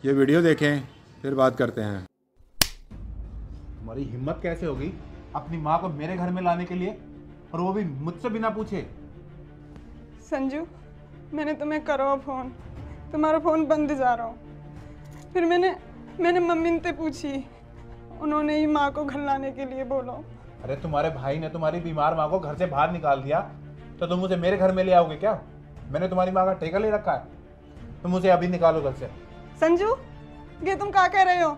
ये वीडियो देखें फिर बात करते हैं। तुम्हारी हिम्मत कैसे होगी अपनी माँ को मेरे घर में लाने के लिए, और वो भी मुझसे बिना पूछे? संजू, मैंने तुम्हें करो फ़ोन, तुम्हारा फ़ोन बंद जा रहा हूँ। फिर मैंने मम्मी से पूछी, उन्होंने ही माँ को घर लाने के लिए बोला। अरे तुम्हारे भाई ने तुम्हारी बीमार माँ को घर से बाहर निकाल दिया तो तुम मुझे मेरे घर में ले आओगे क्या? मैंने तुम्हारी माँ का ठेका ले रखा है, तुम मुझे अभी निकालो घर से। संजू, ये तुम क्या कह रहे हो?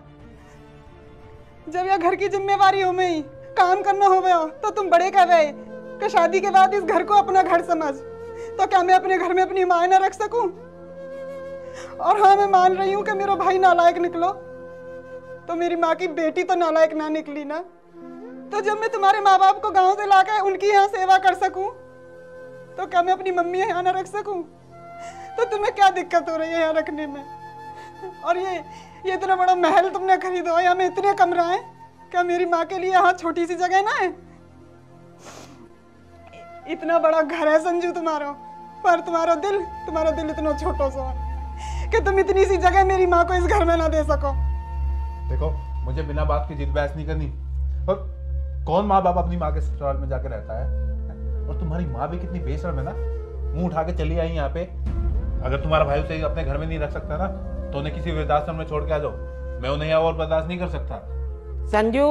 जब यह घर की जिम्मेवारी हो में काम करना हो गया तो तुम बड़े कह रहे कि शादी के बाद इस घर को अपना घर समझ। तो क्या मैं अपने घर में अपनी माँ न रख सकूं? और हाँ, मैं मान रही हूँ कि मेरा भाई नालायक निकलो, तो मेरी माँ की बेटी तो नालायक ना निकली ना। तो जब मैं तुम्हारे माँ बाप को गांव से लाकर उनकी यहाँ सेवा कर सकूं, तो क्या मैं अपनी मम्मी यहाँ न रख सकूं? तो तुम्हें क्या दिक्कत हो रही है यहाँ रखने में? और ये इतना बड़ा महल तुमने खरीदा, यहाँ में इतने कमरा हैं, क्या मेरी माँ के लिए यहाँ छोटी सी जगह ना है? इतना बड़ा घर है संजू तुम्हारा, पर तुम्हारा दिल इतना छोटा सा है कि तुम इतनी सी जगह मेरी माँ को इस घर में ना दे सको। देखो, मुझे बिना बात की जिद बहस नहीं करनी। और कौन माँ बाप अपनी माँ के ससुराल में जाकर रहता है? और तुम्हारी माँ भी कितनी बेशर्म है ना, मुंह उठा के चली आई यहाँ पे। अगर तुम्हारा भाई उसे अपने घर में नहीं रख सकता ना, तो उन्हें किसी वृद्धाश्रम में छोड़ के आ जाओ। मैं उन्हें यहाँ और बर्दाश्त नहीं कर सकता। संजू,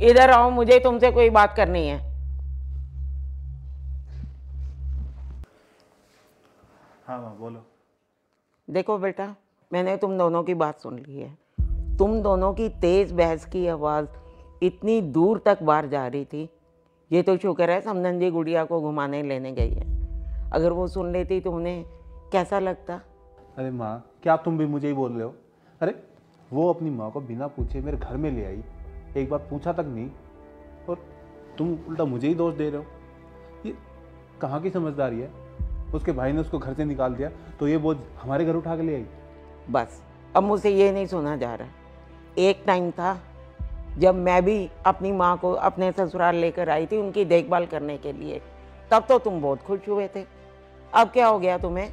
इधर आओ, मुझे तुमसे कोई बात करनी है। हाँ माँ, बोलो। देखो बेटा, मैंने तुम दोनों की बात सुन ली है। तुम दोनों की तेज बहस की आवाज़ इतनी दूर तक बाहर जा रही थी। ये तो शुक्र है समधन जी गुड़िया को घुमाने लेने गई है, अगर वो सुन लेती तो उन्हें कैसा लगता? अरे माँ, क्या तुम भी मुझे ही बोल रहे हो? अरे वो अपनी माँ को बिना पूछे मेरे घर में ले आई, एक बार पूछा तक नहीं, और तुम उल्टा मुझे ही दोष दे रहे हो। ये कहाँ की समझदारी है? उसके भाई ने उसको घर से निकाल दिया तो ये बोझ हमारे घर उठा के ले आई। बस अब मुझसे ये नहीं सुना जा रहा। एक टाइम था जब मैं भी अपनी माँ को अपने ससुराल लेकर आई थी उनकी देखभाल करने के लिए, तब तो तुम बहुत खुश हुए थे। अब क्या हो गया तुम्हें?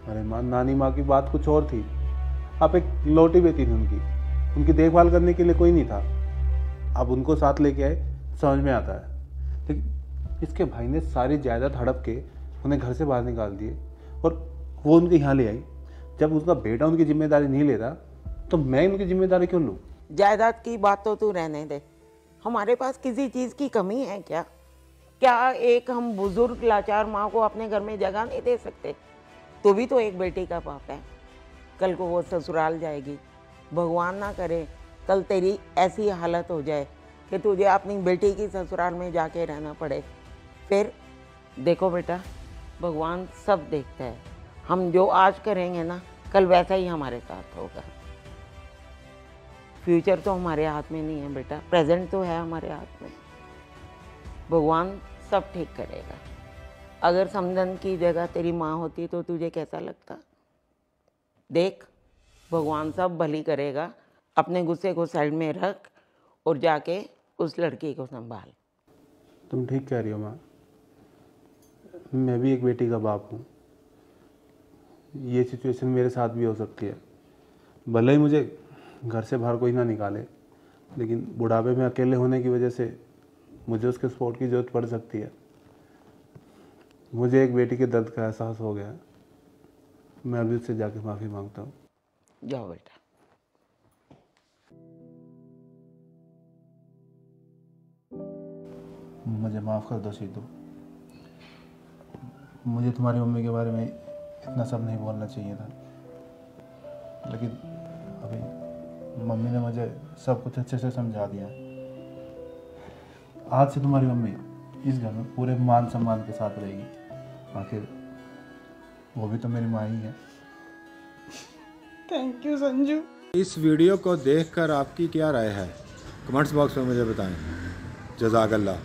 अरे माँ, नानी माँ की बात कुछ और थी। आप एक लौटी बेटी थी उनकी देखभाल करने के लिए कोई नहीं था। अब उनको साथ लेके आए, समझ में आता है। लेकिन इसके भाई ने सारी जायदाद हड़प के उन्हें घर से बाहर निकाल दिए, और वो उनके यहाँ ले आई। जब उसका बेटा उनकी जिम्मेदारी नहीं लेता तो मैं उनकी जिम्मेदारी क्यों लूँ? जायदाद की बात तो तू रहने दे। हमारे पास किसी चीज़ की कमी है क्या? क्या एक हम बुजुर्ग लाचार माँ को अपने घर में जगह नहीं दे सकते? तो भी तो एक बेटी का पाप है। कल को वो ससुराल जाएगी, भगवान ना करे कल तेरी ऐसी हालत हो जाए कि तुझे अपनी बेटी की ससुराल में जाके रहना पड़े। फिर देखो बेटा, भगवान सब देखता है। हम जो आज करेंगे ना, कल वैसा ही हमारे साथ होगा। फ्यूचर तो हमारे हाथ में नहीं है बेटा, प्रेजेंट तो है हमारे हाथ में। भगवान सब ठीक करेगा। अगर समधन की जगह तेरी माँ होती तो तुझे कैसा लगता? देख, भगवान सब भली करेगा। अपने गुस्से को साइड में रख और जाके उस लड़की को संभाल। तुम ठीक कह रही हो माँ, मैं भी एक बेटी का बाप हूँ। ये सिचुएशन मेरे साथ भी हो सकती है। भले ही मुझे घर से बाहर कोई ना निकाले, लेकिन बुढ़ापे में अकेले होने की वजह से मुझे उसके सपोर्ट की ज़रूरत पड़ सकती है। मुझे एक बेटी के दर्द का एहसास हो गया। मैं अभी उससे जाके माफ़ी मांगता हूँ। जाओ बेटा। मुझे माफ़ कर दो सीधू। मुझे तुम्हारी मम्मी के बारे में इतना सब नहीं बोलना चाहिए था, लेकिन अभी मम्मी ने मुझे सब कुछ अच्छे से समझा दिया। आज से तुम्हारी मम्मी इस घर में पूरे मान सम्मान के साथ रहेगी। आखिर वो भी तो मेरी माँ ही है। Thank you Sanju. इस वीडियो को देखकर आपकी क्या राय है? कमेंट्स बॉक्स में मुझे बताएं। जज़ाकल्लाह।